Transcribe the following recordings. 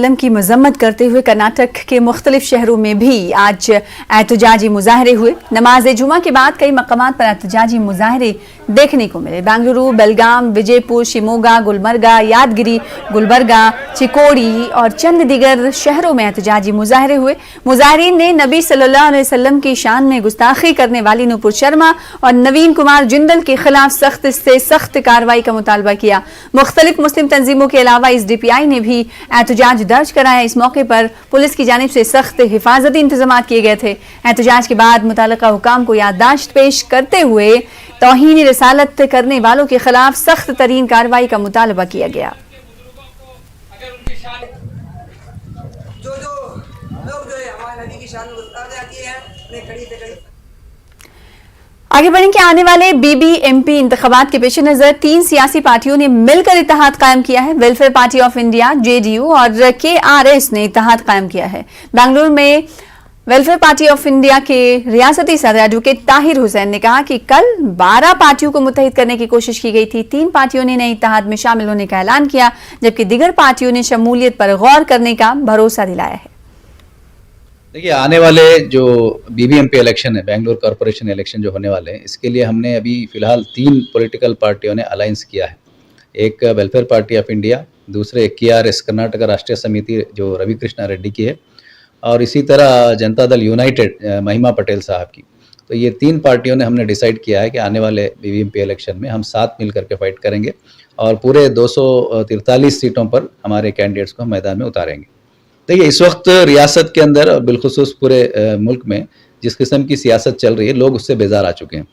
वसल्लम की मजम्मत करते हुए कर्नाटक के मुख्तलिफ शहरों में भी आज एहतजाजी मुजाहरे हुए। नमाज जुमा के बाद कई मकामात पर एहतजाजी मुजाहरे देखने को मिले। बेंगलुरु, बेलगाम, विजयपुर, शिमोगा, गुलमर्गा, यादगिरी, गुलबर्गा, चिकोड़ी और चंद दीगर शहरों में एहतजाजी मुजाहरे हुए। मुजाहरीन ने नबी सल्लल्लाहु अलैहि वसल्लम की शान में गुस्ताखी करने वाली नुपुर शर्मा और नवीन कुमार जिंदल के खिलाफ सख्त से सख्त कार्रवाई का मुतालबा किया। मुख्तलिफ मुस्लिम तंजीमों के अलावा इस DPI ने भी एहतजाज दर्ज कराया। इस मौके पर पुलिस की जानिब से सख्त हिफाजती इंतजाम किए गए थे। एहतजाज के बाद मुतल्लिका हुकाम को याददाश्त पेश करते हुए तौहीन रिसालत करने वालों के खिलाफ सख्त तरीन कार्रवाई का मुतालबा किया गया। आगे बढ़ेंगे। आने वाले BBMP इंतखाबात के पेश नजर 3 सियासी पार्टियों ने मिलकर इत्तेहाद कायम किया है। Welfare party of India, JDU और KRS ने इत्तेहाद कायम किया है। बेंगलुरु में वेलफेयर पार्टी ऑफ इंडिया के रियासती सदर एडवोकेट ताहिर हुसैन ने कहा कि कल 12 पार्टियों को मुत्तहिद करने की कोशिश की गई थी। 3 पार्टियों ने नए इत्तेहाद में शामिल होने का ऐलान किया, जबकि दीगर पार्टियों ने शमूलियत पर गौर करने का भरोसा दिलाया है। देखिए, आने वाले जो BBMP इलेक्शन है, बेंगलुरु कॉरपोरेशन इलेक्शन जो होने वाले हैं, इसके लिए हमने अभी फिलहाल 3 पॉलिटिकल पार्टियों ने अलायंस किया है। एक वेलफेयर पार्टी ऑफ इंडिया, दूसरे KRS कर्नाटक राष्ट्रीय समिति जो रवि कृष्णा रेड्डी की है, और इसी तरह जनता दल यूनाइटेड महिमा पटेल साहब की। तो ये 3 पार्टियों ने हमने डिसाइड किया है कि आने वाले BBMP इलेक्शन में हम साथ मिल करके फाइट करेंगे और पूरे 243 सीटों पर हमारे कैंडिडेट्स को हम मैदान में उतारेंगे। देखिए, इस वक्त रियासत के अंदर और बिलखुसूस पूरे मुल्क में जिस किस्म की सियासत चल रही है, लोग उससे बेजार आ चुके हैं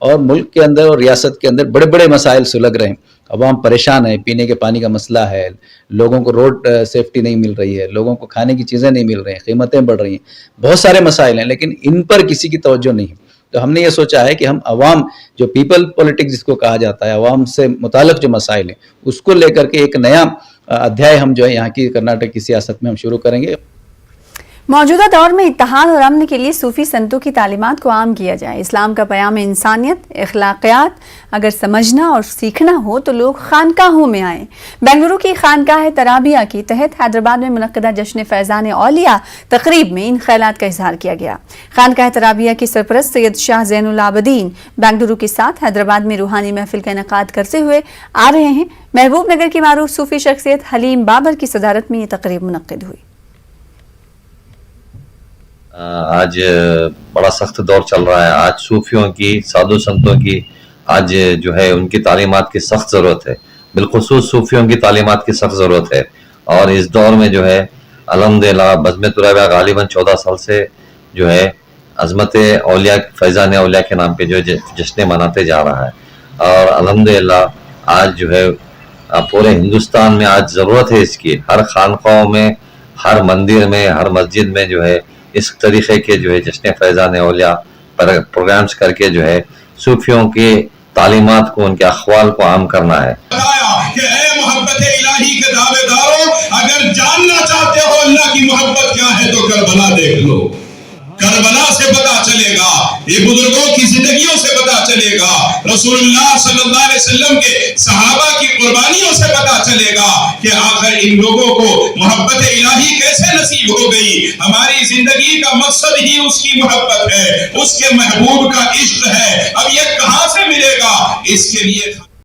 और मुल्क के अंदर और रियासत के अंदर बड़े बड़े मसाइल सुलग रहे हैं। अवाम परेशान है, पीने के पानी का मसला है, लोगों को रोड सेफ्टी नहीं मिल रही है, लोगों को खाने की चीज़ें नहीं मिल रही हैं, कीमतें बढ़ रही हैं, बहुत सारे मसाइल हैं, लेकिन इन पर किसी की तवज्जो नहीं है। तो हमने ये सोचा है कि हम अवाम, जो पीपल पॉलिटिक्स जिसको कहा जाता है, अवाम से मुताल्लिक़ जो मसाइल हैं, उसको लेकर के एक नया अध्याय हम जो है यहाँ की कर्नाटक की सियासत में हम शुरू करेंगे। मौजूदा दौर में इत्तेहाद और अमन के लिए सूफी संतों की तालीमात को आम किया जाए। इस्लाम का पैगाम इंसानियत, अखलाकियात अगर समझना और सीखना हो तो लोग खानकाहों में आएँ। बेंगलुरु की खानकाह तराबिया के तहत हैदराबाद में मुनक्कदा जश्न फैज़ान औलिया तकरीब में इन ख्यालात का इजहार किया गया। खानकाह तराबिया के सरपरस्त सैयद शाह ज़ैनुल आबदीन बेंगलुरु के साथ हैदराबाद में रूहानी महफिल का इनेकाद करते हुए आ रहे हैं। महबूब नगर की मारूफ सूफी शख्सियत हलीम बाबर की सदारत में ये तकरीब मुनक्किद हुई। आज बड़ा सख्त दौर चल रहा है। आज सूफियों की, साधु संतों की आज जो है उनकी तालीमात की सख्त ज़रूरत है। बिलखुसूस सूफियों की तालीमात की सख्त ज़रूरत है। और इस दौर में जो है अल्हम्दुलिल्लाह बज़्म तुराबिया गालिबन 14 साल से जो है अज़मत औलिया, फैज़ान औलिया के नाम पे जो जश्न मनाते जा रहा है। और अल्हम्दुलिल्लाह आज जो है पूरे हिंदुस्तान में आज ज़रूरत है इसकी। हर खानक़ाहों में, हर मंदिर में, हर मस्जिद में जो है इस तरीके के जो है जश्न फैज़ान औलिया पर प्रोग्राम्स करके जो है सूफियों की तालीमात को, उनके अख़वाल को आम करना है। कि ऐ मोहब्बत इलाही के दावेदारों, अगर जानना चाहते हो अल्लाह की मोहब्बत क्या है तो करबला देख लो। करबला से पता चलेगा, ये बुजुर्गों की जिंदगियों से पता चलेगा, रसूलुल्लाह सल्लल्लाहु अलैहि वसल्लम के सहाबा की कुर्बानियों से पता चलेगा कि आखिर इन लोगों को मोहब्बत इलाही कैसे नसीब हो गई। हमारी जिंदगी का मकसद ही उसकी मोहब्बत है, उसके महबूब का इश्क है। अब ये कहां से मिलेगा? इसके लिए